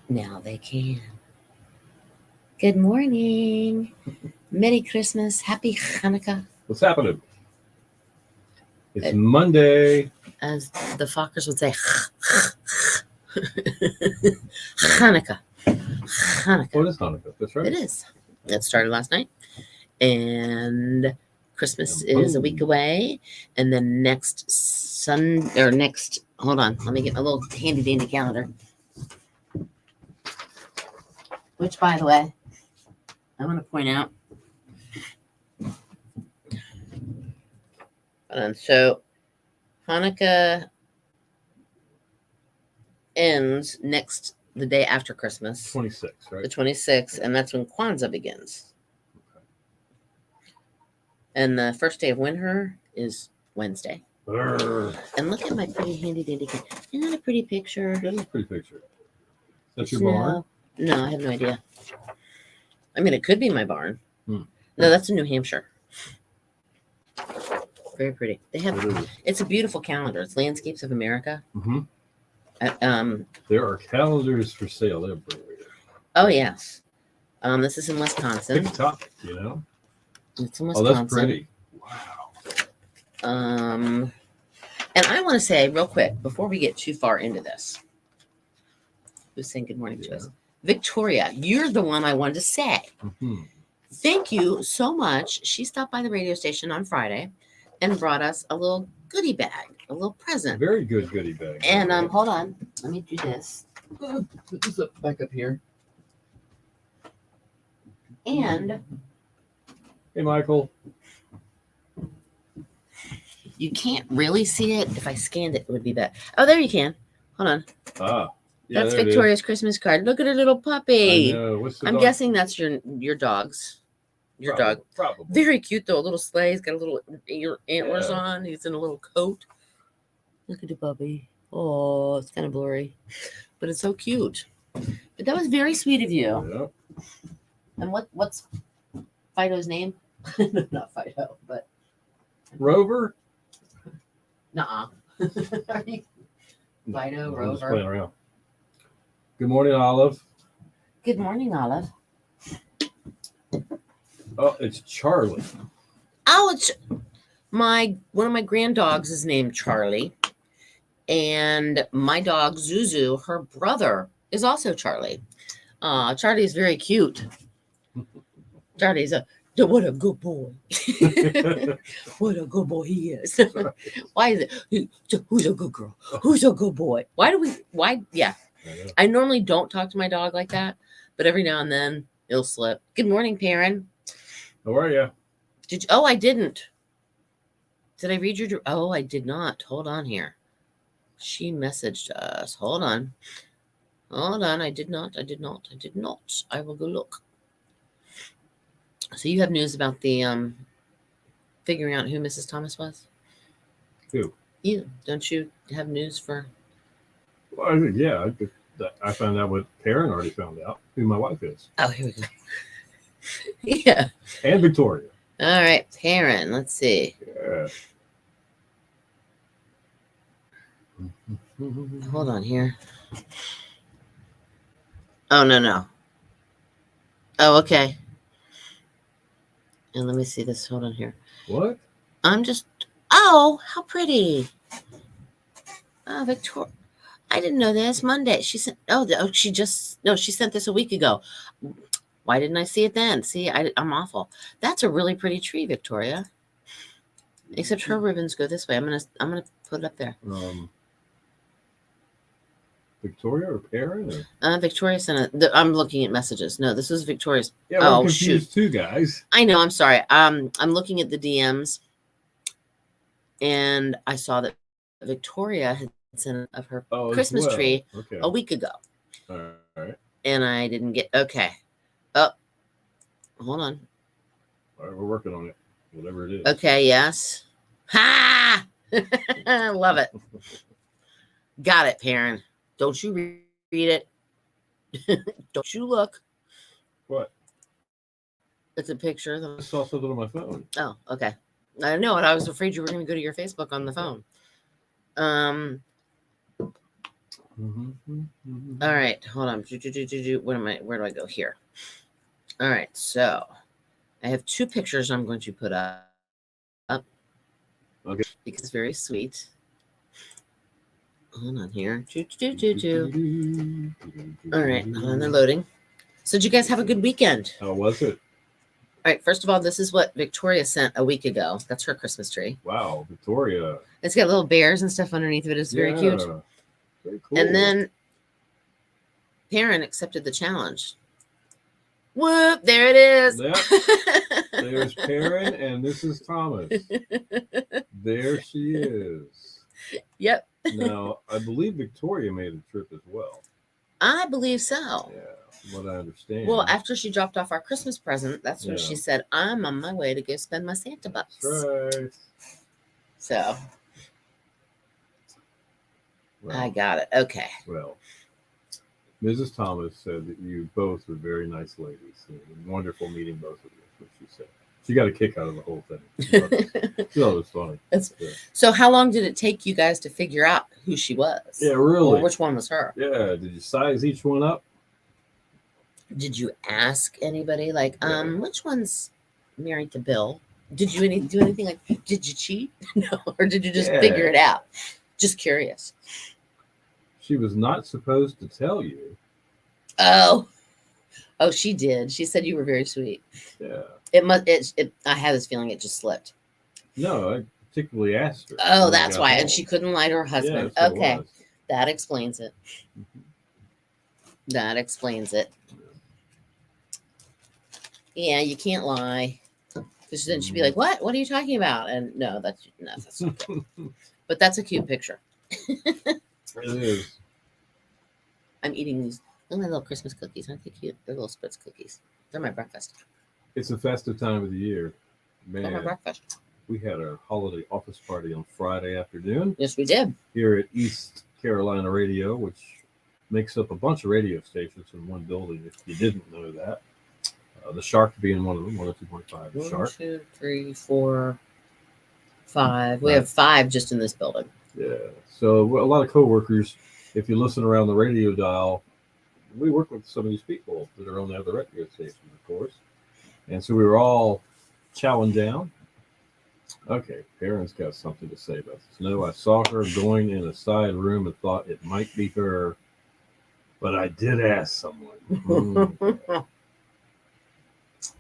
Now they can. Good morning. Merry Christmas. Happy Hanukkah. What's happening? It's It- Monday. As the Fockers would say, Hanukkah. Hanukkah. Oh, it is Hanukkah. That's right. It is. It started last night. And Christmas And is a week boom. away. And then hold on, let me get my little handy dandy calendar. Which, by the way, I want to point out. So Hanukkah ends the day after Christmas, 26, right? the 26th, and that's when Kwanzaa begins. And the first day of winter is Wednesday. Brr. And look at my pretty handy dandy. Isn't that a pretty picture? That is a pretty picture. That's your Snow. barn? No, I have no idea. I mean, it could be my barn. Hmm. No, that's in New Hampshire. Very pretty. It is. It's a beautiful calendar. It's Landscapes of America. Mm-hmm. Um, There are calendars for sale everywhere. Oh yes. This is in Wisconsin. TikTok, you know? It's in Oh, Wisconsin. that's pretty. Wow. And I want to say real quick before we get too far into this. Who's saying good morning to us? Victoria, you're the one I wanted to say. Mm-hmm. Thank you so much. She stopped by the radio station on Friday and brought us a little goodie bag, a little present. Very good goodie bag. And hold on, let me do this. Put this back up here. And Hey, Michael. you can't really see it. If I scanned it, it would be better. Oh, there you can. Hold on. Ah. Yeah, That's there it is. Victoria's Christmas card. Look at her little I puppy. know. What's the I'm dog? guessing that's your dog's. Your dog. Probably. Very cute though. A little sleigh. He's got a little antlers Yeah. on. He's in a little coat. Look at the puppy. Oh, it's kind of blurry, but it's so cute. But that was very sweet of you. Yep. And what's Fido's name? Not Fido, but Rover? nuh-uh. Fido, I'm just Rover. playing around. Good morning, Olive. Good morning, Olive. Oh, it's Charlie. Oh, it's one of my granddogs is named Charlie. And my dog Zuzu, her brother, is also Charlie. Charlie is very cute. Charlie's what a good boy. What a good boy he is. Why is it? Who's a good girl? Who's a good boy? Yeah. I normally don't talk to my dog like that, but every now and then it'll slip. Good morning, Perrin. How are you? I didn't. Did I read your? Oh, I did not. Hold on here. She messaged us. Hold on. I did not. I will go look. So you have news about the figuring out who Mrs. Thomas was? Who? You. Don't you have news for? Well, yeah, I found out what Karen already found out, who my wife is. Oh, here we go. Yeah. And Victoria. All right, Perrin. Let's see. Yeah. Hold on here. Oh, no. Oh, okay. And let me see this. Hold on here. What? Oh, how pretty. Oh, Victoria. I didn't know this. Monday. She sent, she sent this a week ago. Why didn't I see it then? See, I'm awful. That's a really pretty tree, Victoria. Except her ribbons go this way. I'm gonna put it up there. Victoria or Karen? Or? Victoria sent I'm looking at messages. No, this was Victoria's. Yeah, well, Oh, I'm confused too, guys. I know. I'm sorry. I'm looking at the DMs, and I saw that Victoria had sent of her Christmas tree a week ago. All right. And I didn't get. Okay. Oh, hold on. All right, we're working on it. Whatever it is. Okay. Yes. Ha! I love it. Got it, Perrin. Don't you read it. Don't you look. What? It's a picture. I saw something on my phone. Oh, okay. I know it. I was afraid you were going to go to your Facebook on the phone. All right, hold on. Where do I go here? All right, so I have two pictures I'm going to put up. Okay. Because it's very sweet. Hold on here. All right, hold on, they're loading. So did you guys have a good weekend? How was it? All right, first of all, this is what Victoria sent a week ago. That's her Christmas tree. Wow, Victoria. It's got little bears and stuff underneath of it. It's very cute. Very cool. And then Perrin accepted the challenge. Whoop, there it is. Yep. There's Perrin and Mrs. Thomas. There she is. Yep. Now, I believe Victoria made a trip as well. I believe so. Yeah, from what I understand. Well, after she dropped off our Christmas present, that's when Yeah. she said, I'm on my way to go spend my Santa bucks. That's right. So Well, I got it. Okay. Well, Mrs. Thomas said that you both were very nice ladies. And wonderful meeting both of you, that's what she said. She got a kick out of the whole thing. She thought it was funny. Yeah. So how long did it take you guys to figure out who she was? Yeah, really. Or which one was her? Yeah. Did you size each one up? Did you ask anybody like, Yeah. which one's married to Bill? Did you do anything like, did you cheat? No, or did you just figure it out? Just curious. She was not supposed to tell you. Oh, she did. She said you were very sweet. Yeah. I had this feeling it just slipped. No, I particularly asked her. Oh, when we that's got why. home. And she couldn't lie to her husband. Yes, it Okay. was. That explains it. That explains it. Yeah, you can't lie. Because then she'd be like, "What? What are you talking about?" And no, that's not good. But that's a cute picture. It is. I'm eating these little Christmas cookies. Aren't they cute? They're little Spritz cookies. They're my breakfast. It's a festive time of the year. They're my Man, breakfast. we had our holiday office party on Friday afternoon Yes, we did. here at East Carolina Radio, which makes up a bunch of radio stations in one building, if you didn't know that. The Shark being one of them, 102.5 The 1, Shark. 2, 3, 4, 5. We Right. have 5 just in this building. Yeah. So a lot of coworkers, if you listen around the radio dial, we work with some of these people that are on the other radio stations, of course. And so we were all chowing down. Okay, Perrin's got something to say about this. No, I saw her going in a side room and thought it might be her, but I did ask someone.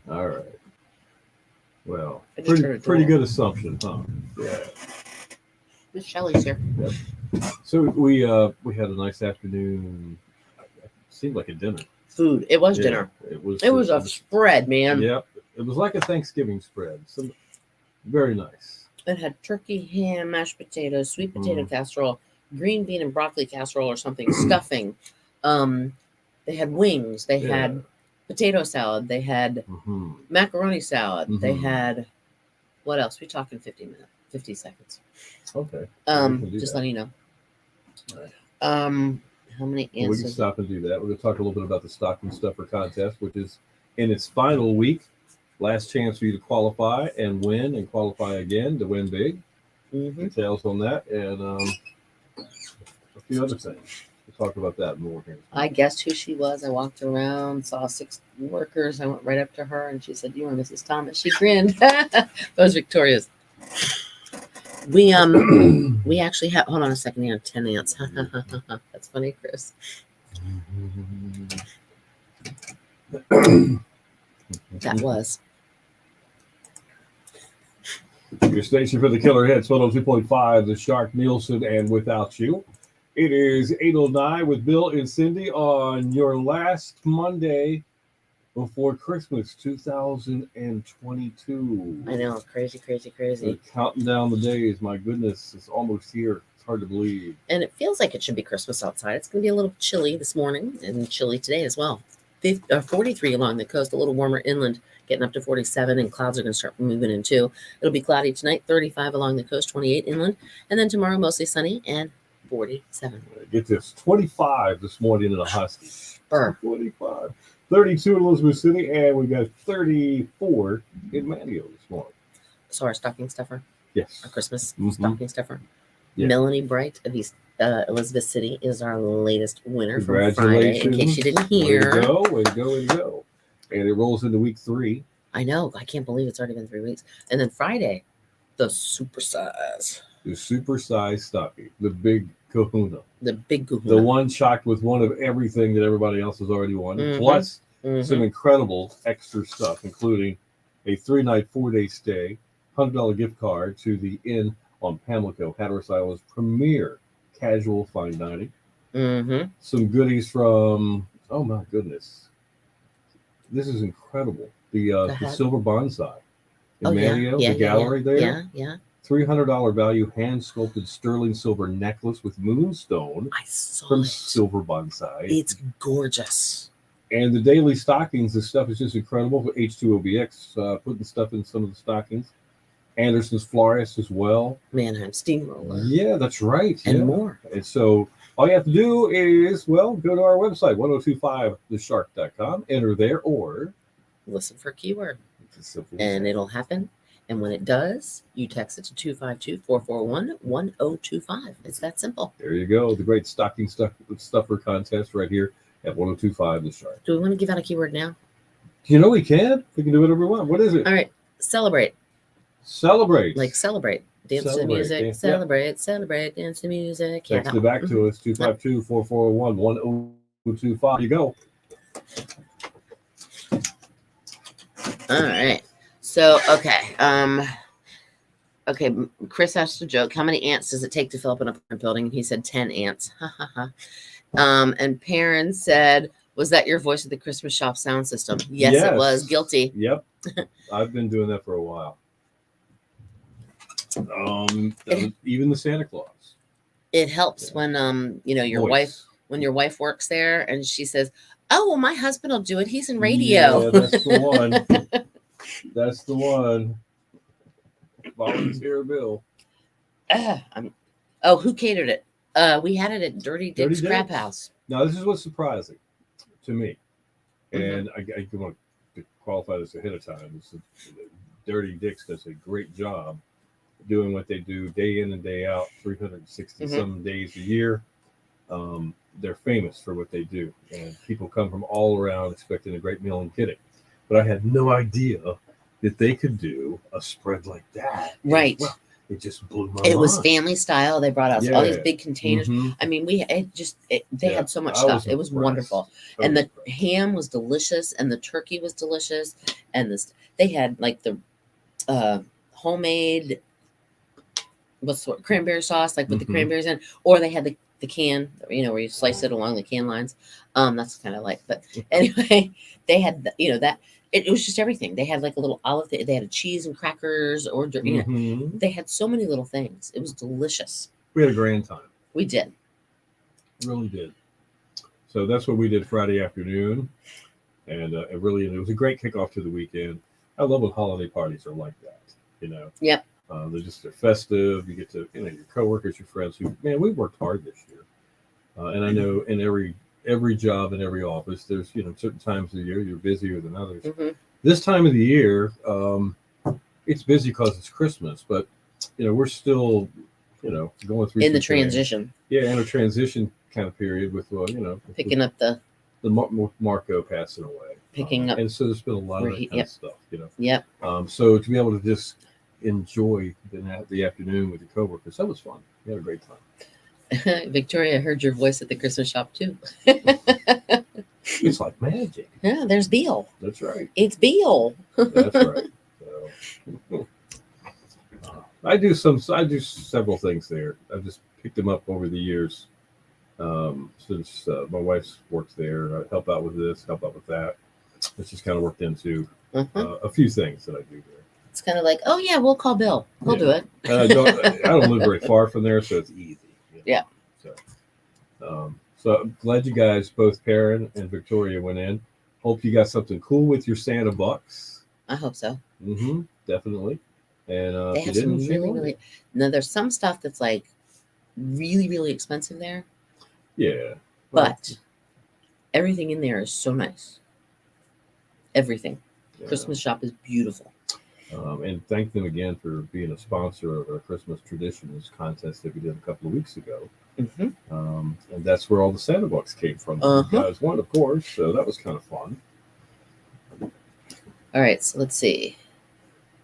All right. Well, I just heard a pretty door. good assumption, huh? Yeah. Miss Shelley's here. So we had a nice afternoon. It seemed like a dinner. Food. It was Yeah, dinner. It was. It was a spread, man. Yep. It was like a Thanksgiving spread. Very nice. It had turkey, ham, mashed potatoes, sweet potato casserole, green bean and broccoli casserole or something, stuffing. They had wings. They had potato salad. They had macaroni salad. They had what else? We talking 50 seconds. Okay. We can do Just that. letting you know. Right. How many Well, we can answers? stop and do that. We're going to talk a little bit about the Stocking Stuffer contest, which is in its final week. Last chance for you to qualify and win, and qualify again to win big. Details on that and a few other things. We'll talk about that more here. I guessed who she was. I walked around, saw 6 workers. I went right up to her and she said, "You are Mrs. Thomas." She grinned. That was Victoria's. We actually have, hold on a second here, 10 ants. That's funny, Chris. That was. Your station for the Killer Hits, 102.5, The Shark, Nielsen, and Without You. It is 8:09 with Bill and Cindy on your last Monday before Christmas 2022. I know, crazy. We're counting down the days. My goodness, it's almost here. It's hard to believe. And it feels like it should be Christmas outside. It's going to be a little chilly this morning and chilly today as well. 43 along the coast, a little warmer inland, getting up to 47, and clouds are going to start moving in too. It'll be cloudy tonight, 35 along the coast, 28 inland, and then tomorrow mostly sunny and 47. Get this, 25 this morning in a Husky. Burr. 25. 32 in Elizabeth City, and we got 34 in Manio this morning. So our stocking stuffer, Yes. our Christmas Mhm. stocking stuffer, Yeah. Melanie Bright of East Elizabeth City is our latest winner from Friday. In case you didn't hear. Way to go, way to go, way to go. And it rolls into week 3. I know. I can't believe it's already been 3 weeks. And then Friday, the supersize. The supersized stocking, the big kahuna. The big kahuna. The one chocked with one of everything that everybody else has already won, plus some incredible extra stuff, including a 3-night, 4-day stay, $100 gift card to the Inn on Pamlico, Hatteras Island's premier casual fine dining. Some goodies from, oh my goodness, this is incredible. The Silver Bonsai in Manio, the gallery there. Yeah. $300 value hand sculpted sterling silver necklace with moonstone from Silver Bonsai. It's gorgeous. And the daily stockings, the stuff is just incredible. For H2OBX, putting stuff in some of the stockings. Anderson's Florist as well. Mannheim Steamroller. Yeah, that's right. And more. And so all you have to do is, well, go to our website, 1025theshark.com, enter there, or listen for a keyword. And it'll happen. And when it does, you text it to 252-441-1025. It's that simple. There you go. The great stocking stuffer contest right here at 1025 The Shark. Do we want to give out a keyword now? You know we can. We can do whatever we want. What is it? All right. Celebrate. Celebrate. Like celebrate. Dance to the music. Celebrate. Dance to music. Text it back to us, 252-441-1025. There you go. All right. So, okay. Chris asked a joke. How many ants does it take to fill up an apartment building? And he said 10 ants. And Perrin said, was that your voice of the Christmas shop sound system? Yes, it was. Guilty. Yep. I've been doing that for a while. Even the Santa Claus. It helps when your wife works there and she says, oh, well, my husband will do it. He's in radio. Yeah, that's the one. That's the one. Volunteer Bill. Who catered it? We had it at Dirty Dick's Crab House. Now, this is what's surprising to me. And I want to qualify this ahead of time. Dirty Dick's does a great job doing what they do day in and day out, 360 some days a year. They're famous for what they do. And people come from all around expecting a great meal and kidding. But I had no idea that they could do a spread like that. Right. Well, it just blew my mind. It was family style. They brought us all these big containers. I mean, they had so much stuff. It was wonderful. And the ham was delicious, and the turkey was delicious, and they had like the homemade cranberry sauce, like with the cranberries in, or they had the can, where you slice it along the can lines. That's kind of like, but anyway, they had that. It was just everything. They had like a little olive. They had a cheese and crackers, or they had so many little things. It was delicious. We had a grand time. We did. Really did. So that's what we did Friday afternoon, and it was a great kickoff to the weekend. I love when holiday parties are like that. Yep. They're festive. You get to your coworkers, your friends. We worked hard this year, and I know in every job in every office, there's certain times of the year you're busier than others. This time of the year, it's busy because it's Christmas, but we're still going through in the transition. In a transition kind of period with picking up the Marco passing away, and so there's been a lot of that kind of stuff. Yep. So to be able to just enjoy the afternoon with your coworkers, that was fun. We had a great time. Victoria, I heard your voice at the Christmas shop too. It's like magic. Yeah, there's Beal. That's right. It's Beal. That's right. So, I do several things there. I've just picked them up over the years. Since my wife's works there, I help out with this, help out with that. It's just kind of worked into a few things that I do there. It's kind of like, oh yeah, we'll call Bill. He'll do it. I don't live very far from there, so it's easy. Yeah. So I'm glad you guys, both Perrin and Victoria, went in. Hope you got something cool with your Santa bucks. I hope so. Definitely. And they have some really. Now there's some stuff that's like really, really expensive there. Yeah. But everything in there is so nice. Everything. Yeah. Christmas shop is beautiful. And thank them again for being a sponsor of our Christmas Traditions contest that we did a couple of weeks ago. Mhm. And that's where all the Santa books came from. Uh-huh. You guys won, of course, so that was kind of fun. All right, so let's see.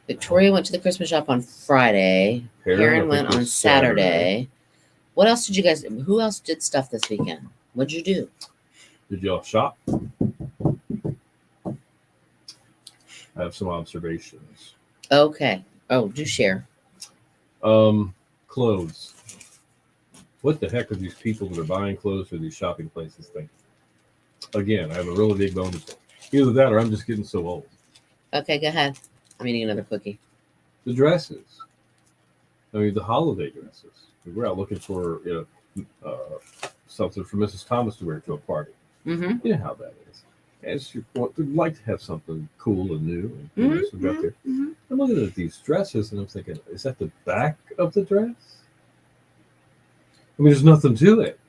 Victoria went to the Christmas shop on Friday. Perrin, I Perrin think, went on was Saturday. What else did you guys? Who else did stuff this weekend? What'd you do? Did y'all shop? I have some observations. Okay. Oh, do share. Clothes. What the heck are these people that are buying clothes for these shopping places thinking? Again, I have a really big bone to pick. Either that or I'm just getting so old. Okay, go ahead. I'm eating another cookie. The dresses. I mean, the holiday dresses. We're out looking for something for Mrs. Thomas to wear to a party. Mm-hmm. You know how that is. And we'd like to have something cool and new. And, Mm-hmm. so we got there. Mm-hmm. I'm looking at these dresses and I'm thinking, is that the back of the dress? I mean, there's nothing to it.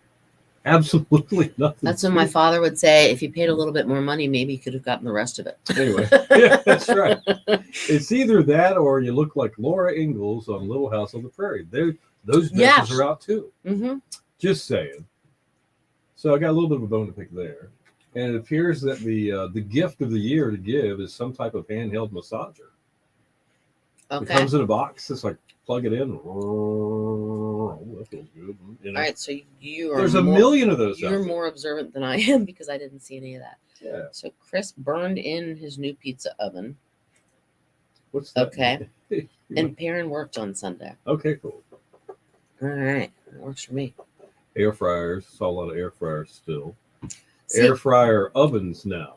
Absolutely nothing. That's to when my it. father would say, if you paid a little bit more money, maybe you could have gotten the rest of it. Anyway, yeah, that's right. It's either that or you look like Laura Ingalls on Little House on the Prairie. Those dresses Yes. are out too. Mm-hmm. Just saying. So I got a little bit of a bone to pick there. And it appears that the gift of the year to give is some type of handheld massager. It Okay. comes in a box. It's like plug it in. Oh, that feels good. You know? All right, so you are There's a more, million of those. You're out more observant than I am because I didn't see any of that. there. Yeah. So Chris burned in his new pizza oven, What's that? Okay. and Perrin worked on Sunday. Okay, cool. All right, that works for me. Air fryers. Saw a lot of air fryers still. See, Air fryer ovens now.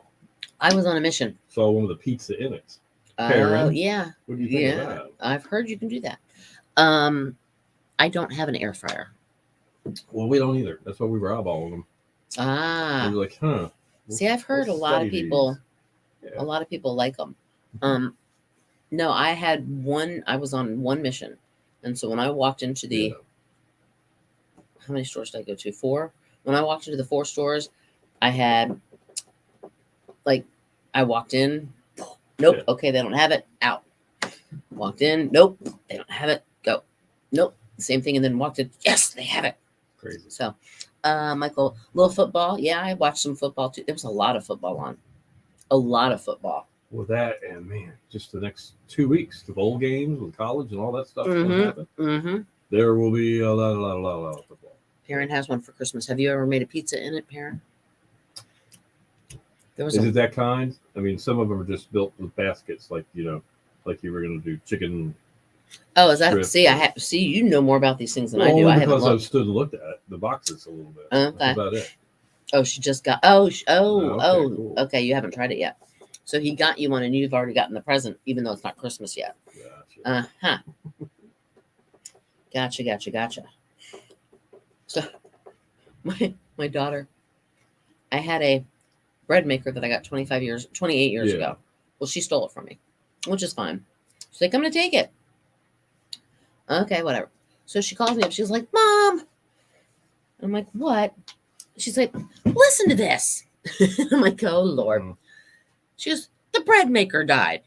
I was on a mission. Saw one with a pizza in it. Oh, Perrin? yeah. What do you think Yeah. of that? I've heard you can do that. I don't have an air fryer. Well, we don't either. That's why we were eyeballing them. Ah. We were like, huh. See, I've heard a we'll lot of study people. these. A lot of people like them. No, I had one. I was on one mission, and so when I walked into the, how many stores did I go to? 4. When I walked into the 4 stores, I had, like, I walked in. Nope. Yeah. Okay, they don't have it. Out. Walked in. Nope. They don't have it. Go. Nope. Same thing, and then walked in. Yes, they have it. Crazy. So, Michael, little football. Yeah, I watched some football too. There was a lot of football on. A lot of football. Well, that and man, just the next 2 weeks, the bowl games with college and all that stuff Mhm. will happen. Mm-hmm. There will be a lot of football. Perrin has one for Christmas. Have you ever made a pizza in it, Perrin? There was Is a, it that kind? I mean, some of them are just built with baskets, like like you were going to do chicken. oh, is that? strip. See, you know more about these things than I do. Only I haven't because I've looked. stood and looked at the boxes a little bit. Okay. That's about it. Oh, she just got. Okay, cool. Okay. You haven't tried it yet. So he got you one, and you've already gotten the present, even though it's not Christmas yet. Gotcha. Huh. Gotcha. So, my daughter, I had a bread maker that I got 28 years Yeah. ago. Well, she stole it from me, which is fine. She's like, I'm gonna take it. Okay, whatever. So she calls me up. She's like, Mom. I'm like, what? She's like, listen to this. I'm like, oh Lord. Mhm. She goes, the bread maker died.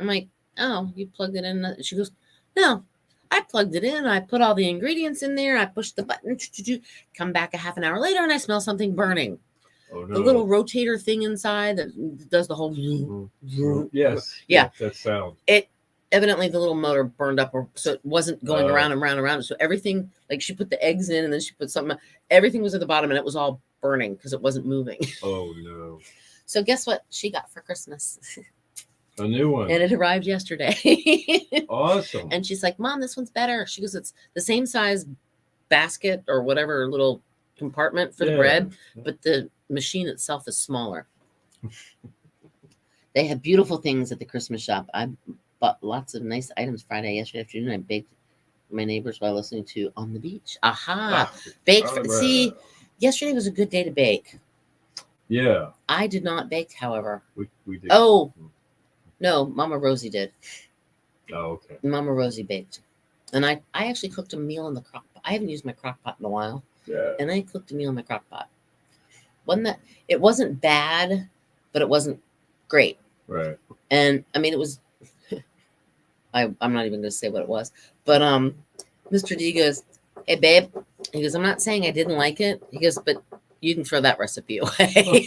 I'm like, oh, you plugged it in. She goes, no, I plugged it in. I put all the ingredients in there. I pushed the button. Come back a half an hour later, and I smell something burning. Oh no. The little rotator thing inside that does the whole. Mhm. Yes. Yeah. That sound. Evidently, the little motor burned up, so it wasn't going Oh. around and round and round. So everything, like she put the eggs in, and then she put something. Everything was at the bottom, and it was all burning because it wasn't moving. Oh no. So guess what she got for Christmas? A new one. And it arrived yesterday. Awesome. And she's like, Mom, this one's better. She goes, it's the same size basket or whatever little compartment for the Yeah. bread, but the machine itself is smaller. They have beautiful things at the Christmas shop. I bought lots of nice items yesterday afternoon. I baked for my neighbors while listening to On the Beach. Aha. Baked for, see, yesterday was a good day to bake. Yeah. I did not bake, however. We did. Oh. No, Mama Rosie did. Oh, okay. Mama Rosie baked. And I actually cooked a meal in the crock pot. I haven't used my crock pot in a while. Yeah. And I cooked a meal in my crock pot. It wasn't bad, but it wasn't great. Right. And I mean, it was, I'm not even going to say what it was, but Mr. D goes, Hey, babe. He goes, I'm not saying I didn't like it. He goes, but you can throw that recipe away.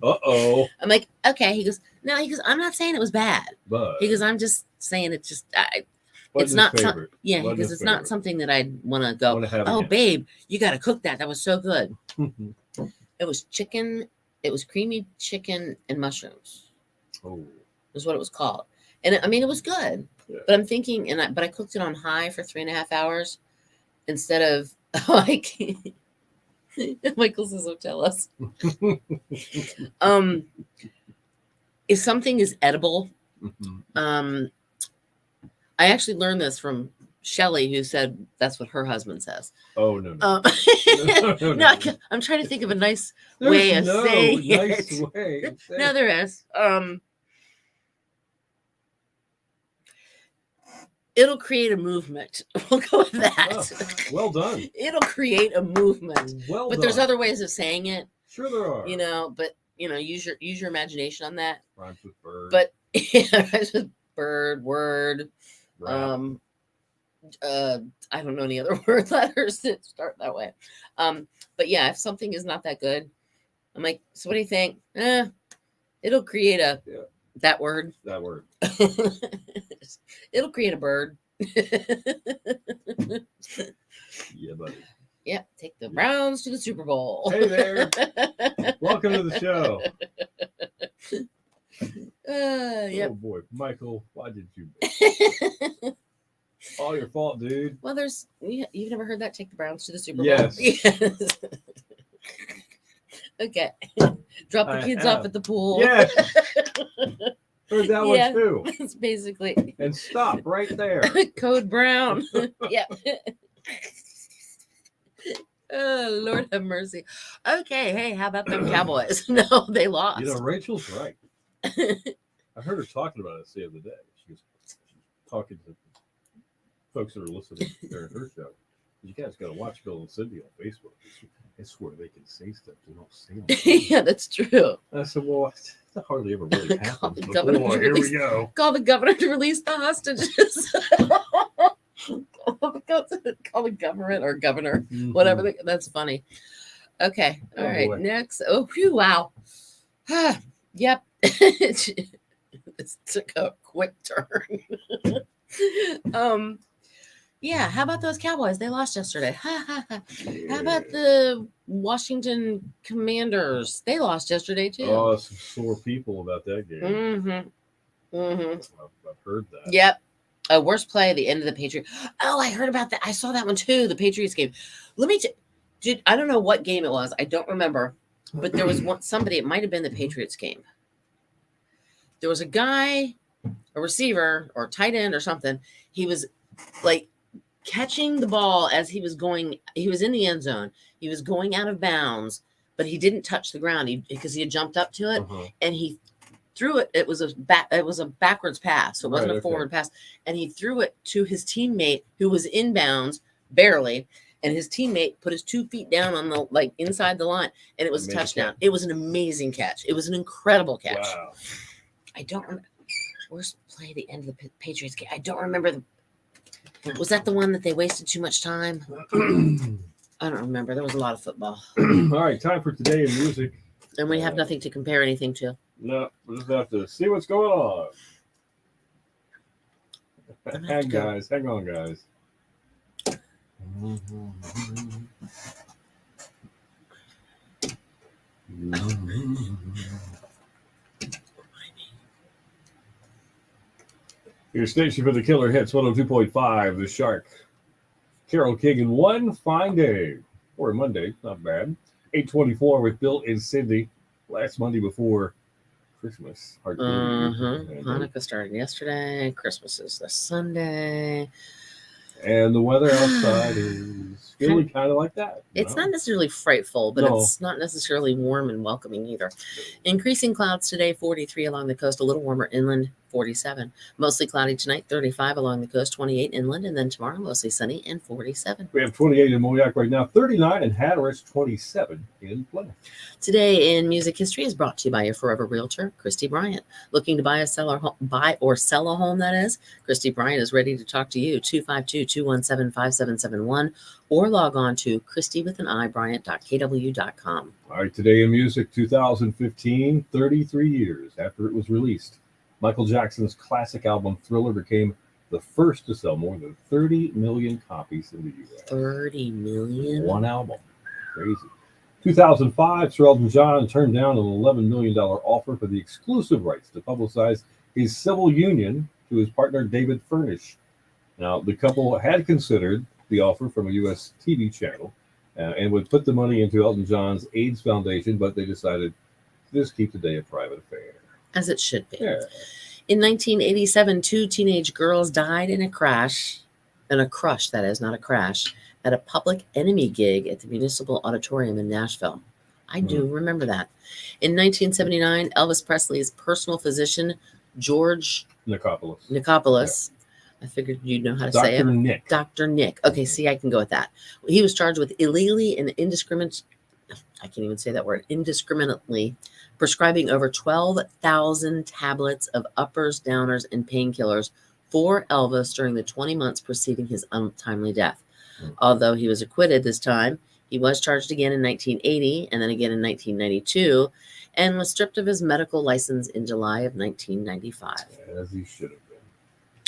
Uh-oh. I'm like, okay. He goes, no. He goes, I'm not saying it was bad. But He goes, I'm just saying it's just, it's wasn't not. his favorite. Yeah, Wasn't because his it's not favorite. something that I'd want to go. Wanna have Oh, again." babe, you got to cook that. That was so good. Mhm. It was chicken. It was creamy chicken and mushrooms. Oh. Is what it was called. And I mean, it was good. Yeah. But I'm thinking, but I cooked it on high for 3.5 hours instead of like. Michael says, "Oh, tell us." If something is edible, Mhm. I actually learned this from Shelley, who said that's what her husband says. Oh no. No, No. I'm trying to think of a nice There's way of no saying nice it. way of saying No, there is. It'll create a movement. We'll go with that. Oh, well done. It'll create a movement. Well But done. there's other ways of saying it, Sure there are. but use your imagination on that. Rhymes with bird. But rhymes with bird, word, rap. I don't know any other word letters that start that way. But yeah, if something is not that good, I'm like, so what do you think? It'll create that word. That word. It'll create a bird. Yeah, buddy. Yeah, take the Browns to the Super Bowl. Hey there. Welcome to the show. Yep. Oh boy, Michael, why did you? All your fault, dude. Well, you've never heard that? Take the Browns to the Super Bowl. Yes. Yes. Okay. Drop the I kids have. off at the pool. Yes. Heard that Yeah. one too. It's basically And stop right there. Code Brown. Yeah. Oh, Lord have mercy. Okay, hey, how about them Cowboys? No, they lost. You know, Rachel's right. I heard her talking about this the other day. She was talking to folks that are listening during her show. You guys got to watch Bill and Cindy on Facebook. I swear they can say stuff they don't say on Facebook. Yeah, that's true. I said, well, that hardly ever really Call happens. the But governor boy, to here we release- go. Call the governor to release the hostages. Call the government or governor, whatever. That's funny. Okay. All Oh, right. boy. Next. Oh, phew, wow. Yep. It took a quick turn. Yeah. How about those Cowboys? They lost yesterday. How about the Washington Commanders? They lost yesterday too. Oh, some sore people about that game. Mm-hmm. Mm-hmm. I've heard that. Yep. Worst play, the end of the Patriots. Oh, I heard about that. I saw that one too. The Patriots game. Let me. Dude, I don't know what game it was. I don't remember. But there was somebody. It might have been the Patriots game. There was a guy, a receiver or tight end or something. He was like catching the ball as he was going. He was in the end zone. He was going out of bounds, but he didn't touch the ground because he had jumped up to it and he threw it. It was a backwards pass, so it wasn't a forward pass. And he threw it to his teammate who was inbounds barely. And his teammate put his 2 feet down on the inside the line, and it was a touchdown. Catch. It was an amazing catch. It was an incredible catch. Wow. I don't remember. Worst play, the end of the Patriots game. I don't remember. Was that the one that they wasted too much time? I don't remember. There was a lot of football, All right, time for today in music. and we have nothing to compare anything to. No, we'll just have to see what's going on. Hang on, guys. Your station for the Killer Hits 102.5, The Shark. Carol King in One Fine Day. Or Monday, not bad. 8:24 with Bill and Cindy. Last Monday before Christmas. Hard to believe. Hanukkah started yesterday. Christmas is this Sunday. And the weather outside is feeling kind of like that. It's not necessarily frightful, but No. it's not necessarily warm and welcoming either. Increasing clouds today, 43 along the coast, a little warmer inland, 47. Mostly cloudy tonight, 35 along the coast, 28 inland, and then tomorrow mostly sunny and 47. We have 28 in Moyac right now, 39 in Hatteras, 27 in Plymouth. Today in music history is brought to you by your forever realtor, Christy Bryant. Looking to buy or sell a home, that is? Christy Bryant is ready to talk to you, 252-217-5771, or log on to christybryant.kw.com. All right, today in music, 2015, 33 years after it was released, Michael Jackson's classic album Thriller became the first to sell more than 30 million copies in the U.S. 30 million? One album. Crazy. 2005, Sir Elton John turned down an $11 million offer for the exclusive rights to publicize his civil union to his partner David Furnish. Now, the couple had considered the offer from a U.S. TV channel and would put the money into Elton John's AIDS Foundation, but they decided to just keep the day a private affair. As it should be. Yeah. In 1987, 2 teenage girls died in a crush, at a Public Enemy gig at the Municipal Auditorium in Nashville. I do remember that. In 1979, Elvis Presley's personal physician, George Nicopolis. I figured you'd know how to say it. Dr. Nick. Dr. Nick. Okay, see, I can go with that. He was charged with illegally and indiscriminately prescribing over 12,000 tablets of uppers, downers, and painkillers for Elvis during the 20 months preceding his untimely death. Although he was acquitted this time, he was charged again in 1980 and then again in 1992 and was stripped of his medical license in July of 1995. As he should have been.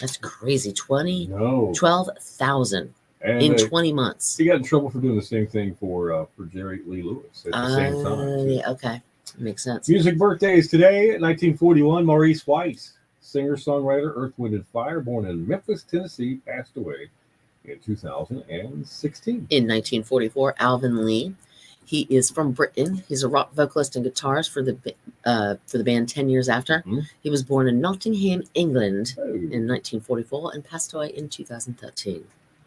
That's crazy. 12,000 And in 20 months. he got in trouble for doing the same thing for Jerry Lee Lewis at the same time. Yeah, okay. Makes sense. Music birthdays today. 1941, Maurice White, singer-songwriter, Earth, Wind & Fire, born in Memphis, Tennessee, passed away in 2016. In 1944, Alvin Lee. He is from Britain. He's a rock vocalist and guitarist for the band 10 years after. Mm-hmm. He was born in Nottingham, England Oh. in 1944 and passed away in 2013.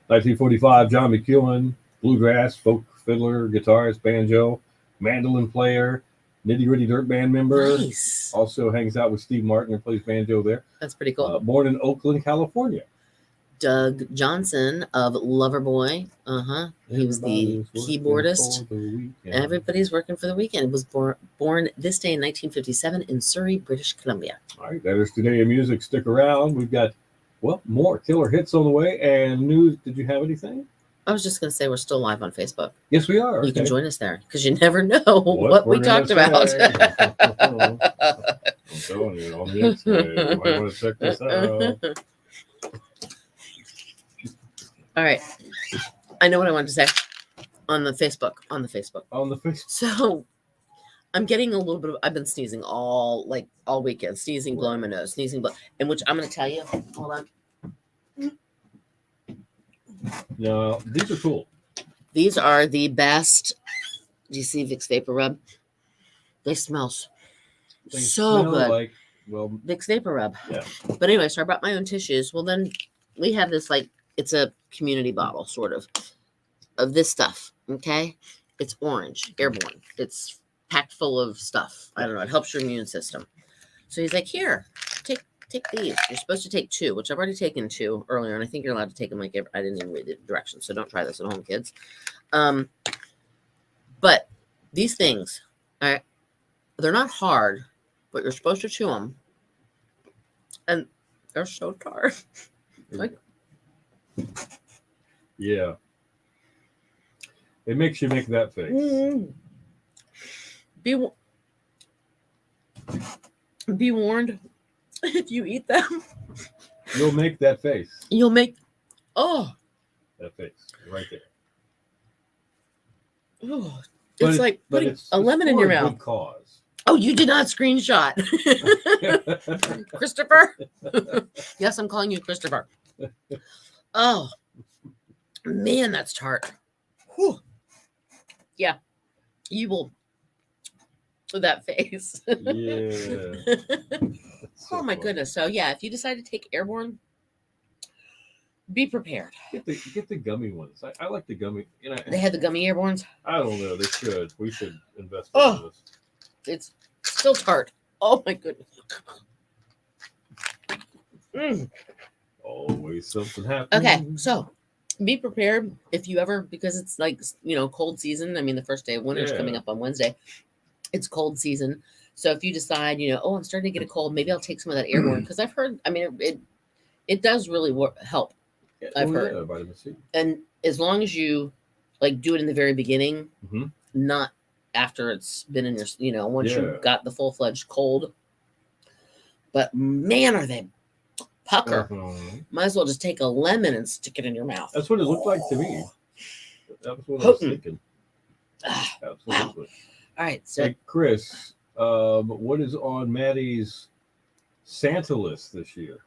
1945, John McEwen, bluegrass, folk fiddler, guitarist, banjo, mandolin player, Nitty Gritty Dirt Band member. Nice. Also hangs out with Steve Martin and plays banjo there. That's pretty cool. Born in Oakland, California. Doug Johnson of Loverboy. He was the keyboardist. Everybody's working for the weekend. He was born this day in 1957 in Surrey, British Columbia. All right, that is today in music. Stick around. We've got, more killer hits on the way and news. Did you have anything? I was just going to say we're still live on Facebook. Yes, we are. You can join us there because you never know What what we we're talked gonna about. say. I'm telling you, on the X-ray, you might want to check this out. All right. I know what I wanted to say on the Facebook. So I'm getting a little bit of, I've been sneezing all weekend, sneezing, blowing my nose, and which I'm going to tell you, hold on. No, these are cool. These are the best. Do you see Vicks Vapor Rub? They smell They so smell good. like, Vicks Vapor Rub. Yeah. But anyway, so I brought my own tissues. Well, then we have this, it's a community bottle, sort of this stuff. Okay. It's orange, airborne. It's packed full of stuff. I don't know. It helps your immune system. So he's like, here, take these. You're supposed to take 2, which I've already taken 2 earlier. And I think you're allowed to take them I didn't even read the directions. So don't try this at home, kids. But these things, they're not hard, but you're supposed to chew them. And they're so tart. Yeah. It makes you make that face. Be warned, if you eat them, You'll make that face. you'll make, That face right there. it's like putting a lemon in your mouth. Good cause. Oh, you did not screenshot. Christopher? Yes, I'm calling you Christopher. Oh, man, that's tart. Whew. Yeah, you will. That face. Yeah. Oh, my goodness. So, yeah, if you decide to take airborne, be prepared. Get the gummy ones. I like the gummy. They had the gummy airbornes. I don't know. They should. We should invest in Oh. this. It's still tart. Oh, my goodness. Mm. Always something happens. Okay, so be prepared if you ever, because it's like, cold season. I mean, the first day of winter is coming Yeah. up on Wednesday. It's cold season. So if you decide, oh, I'm starting to get a cold, maybe I'll take some of that airborne, because I've heard, I mean, it does really help. Yeah, I've heard. Yeah, vitamin C. And as long as you like do it in the very beginning, Mhm. not after it's been in your, once Yeah. you got the full-fledged cold. But man, are they pucker. Mhm. Might as well just take a lemon and stick it in your mouth. That's what it looked like to me. That was what I was Potent. thinking. Ah, Absolutely. all right, so Hey, Chris, what is on Maddie's Santa list this year?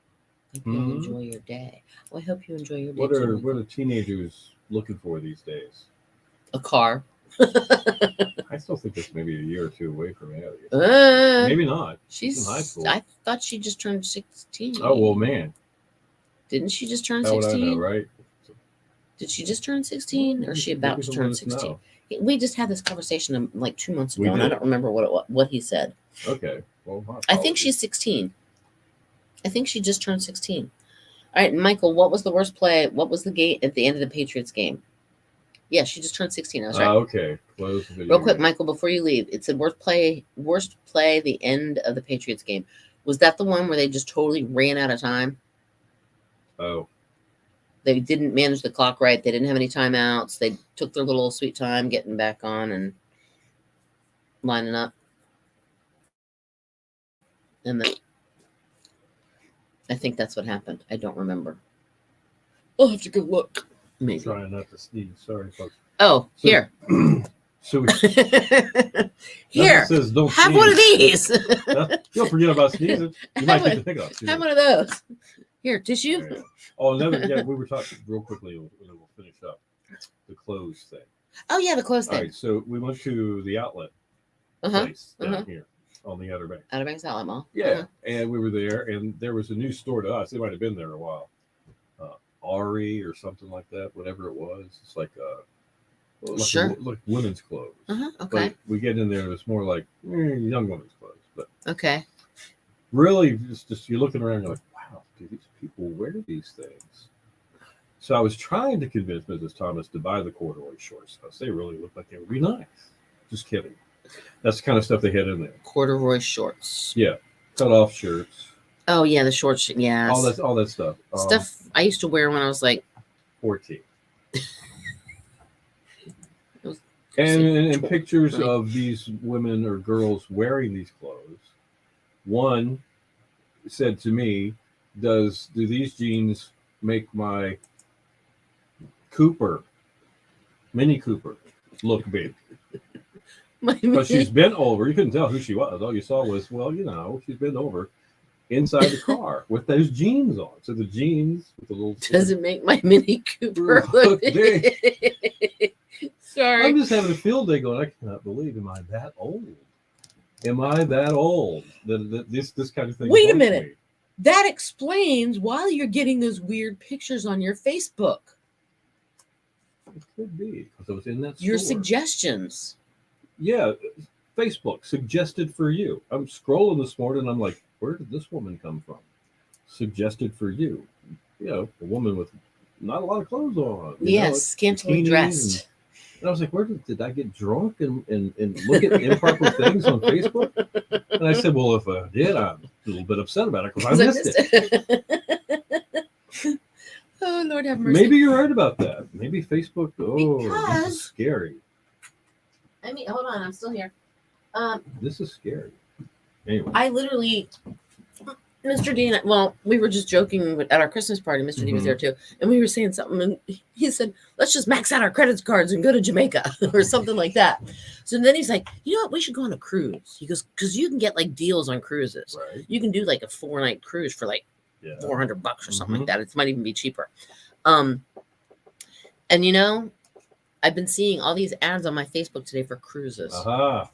I hope you enjoy your day. Well, I hope you enjoy your day. What too. are teenagers looking for these days? A car. I still think it's maybe a year or two away from Maddie. Maybe not. She's in high school. I thought she just turned 16. Oh well, man. Didn't she just turn How would I 16? know, right? Did she just turn 16, or is she about Maybe to let turn us 16? know. We just had this conversation like 2 months We ago, and I did? don't remember what he said. Okay. Well, my I think apologies. she's 16. I think she just turned 16. All right, Michael, what was the worst play? What was the game at the end of the Patriots game? Yeah, she just turned 16. I was right. Okay. Close the video Real quick, game. Michael, before you leave, it said worst play, the end of the Patriots game. Was that the one where they just totally ran out of time? Oh. They didn't manage the clock right. They didn't have any timeouts. They took their little sweet time getting back on and lining up. And then I think that's what happened. I don't remember. I'll have to go look. Maybe. Trying not to sneeze. Sorry, folks. Oh, So- here. So Here. Says don't Have sneeze. one of these. You'll forget about sneezing. You might get the hiccups. Have one of those. Here, tissue. Yeah. Oh, we were talking real quickly, and then we'll finish up the clothes thing. Oh yeah, the clothes All thing. right, so we went to the outlet place down here on the Outer Banks. Outer Banks Outlet Mall. Yeah, and we were there, and there was a new store to us. It might have been there a while, Ari or something like that, whatever it was. It's like Sure. like women's clothes. Okay. But we get in there, it's more like young women's clothes. But Okay. really, just you're looking around, you're like, wow, do these people wear these things? So I was trying to convince Mrs. Thomas to buy the corduroy shorts because they really look like they would be nice. Just kidding. That's the kind of stuff they had in there. Corduroy shorts. Yeah, cut off shirts. Oh yeah, the shorts. Yeah. All that stuff. Stuff I used to wear when I was like 14. And pictures Right. of these women or girls wearing these clothes. One said to me, do these jeans make my Mini Cooper, look big? But she's bent over. You couldn't tell who she was. All you saw was, she's bent over inside the car with those jeans on. So the jeans with the little. Does it make my Mini Cooper look big? Sorry. I'm just having a field day going, I cannot believe, am I that old? Am I that old? That this kind of thing. Wait a haunts minute. me. That explains why you're getting those weird pictures on your Facebook. It could be because I was in that Your store. suggestions. Yeah, Facebook suggested for you. I'm scrolling this morning. I'm like, where did this woman come from? Suggested for you. A woman with not a lot of clothes on. Yes, scantily bikinis dressed. And I was like, where did I get drunk and look at improper things on Facebook? And I said, well, if I did, I'm a little bit upset about it because I missed it. Oh, Lord have mercy. Maybe you're right about that. Maybe Facebook. Oh, this Because- is scary. I mean, hold on, I'm still here. This is scary. Anyway. I literally, Mr. Dean, well, we were just joking at our Christmas party. Mr. Dean was there too. And we were saying something. And he said, let's just max out our credit cards and go to Jamaica or something like that. So then he's like, you know what? We should go on a cruise. He goes, because you can get like deals on cruises. Right. You can do like a 4-night cruise for like Yeah. $400 or something Mhm. like that. It might even be cheaper. And I've been seeing all these ads on my Facebook today for cruises. Aha.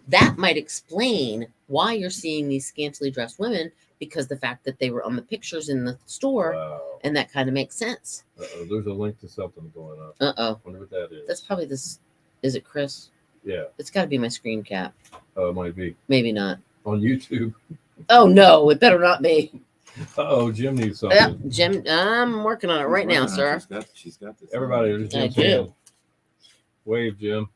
That might explain why you're seeing these scantily dressed women, because the fact that they were on the pictures in the store, Wow. and that kind of makes sense. Uh-oh, there's a link to something going up. Uh-oh. Wonder what that is. That's probably this. Is it Chris? Yeah. It's got to be my screen cap. It might be Maybe not. on YouTube. Oh, no. It better not be. Oh, Jim needs something. Yep, Jim, I'm working on it right now, sir. She's got this. Everybody, there's I Jim's do. hand. Wave, Jim.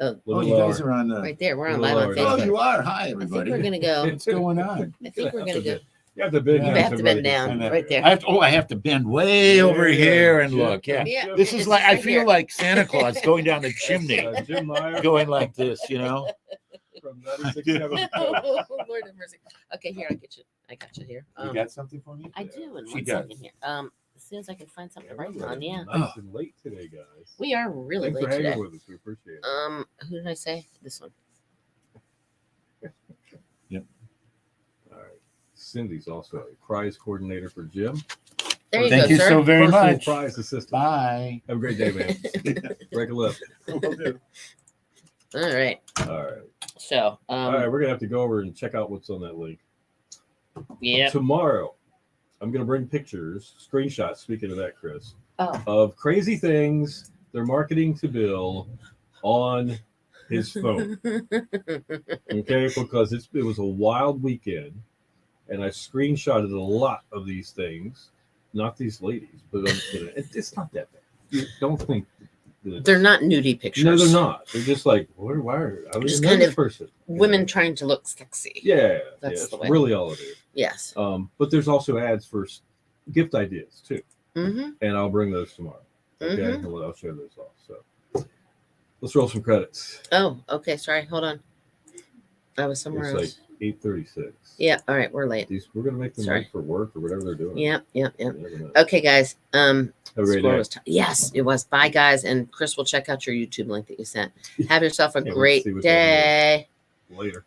Oh, Oh, you guys are on the. right there. We're on Little live on Lord. Oh, Facebook. you are. Hi, I think everybody. we're gonna go. What's going on? I think we're gonna go. You have to bend You down. have so to bend everybody can down. see And right there. I have to bend way over Yeah, here and Jim. look. Yeah. Yeah, This it's is like I right feel here. like Santa Claus going down the chimney, Jim Meyer going like this, you know. from 96.7. Oh, Lord have mercy. Okay, here I get you. I got you here. You got something for me? I do in She 1 does. second here. As soon as I can find something to write on, yeah. Nice and late today, guys. We are really Thanks for late hanging today. with us. We appreciate it. Who did I say? This one. All right. Cindy's also a prize coordinator for Jim. There you Thank go, you sir. so very Personal much. prize assistant. Bye. Have a great day, man. Break a lip. All right. All right. So, All right. We're gonna have to go over and check out what's on that link. yeah. Tomorrow, I'm gonna bring pictures, screenshots. Speaking of that, Chris, Oh, of crazy things they're marketing to Bill on his phone. Okay, because it was a wild weekend, and I screenshotted a lot of these things. Not these ladies, but it's not that bad. You don't think that they're not nudie pictures. No, they're not. They're just like, why are I Just was kind this of person? You Women know? trying to look sexy. Yeah, That's that's the way. really all it is. Yes. But there's also ads for gift ideas too, Mm-hmm. and I'll bring those tomorrow. Okay, Mhm. and I'll share those off. So let's roll some credits. Oh, okay. Sorry. Hold on. I was somewhere It's else. like 8:36. Yeah. All right. We're late. We're gonna make them Sorry. late for work or whatever they're doing. Yep. Yep. Yep. You never know. Okay, guys. Have a great Score day. was yes, it was. Bye, guys. And Chris will check out your YouTube link that you sent. Have yourself a Can't wait to great see what that day. Later.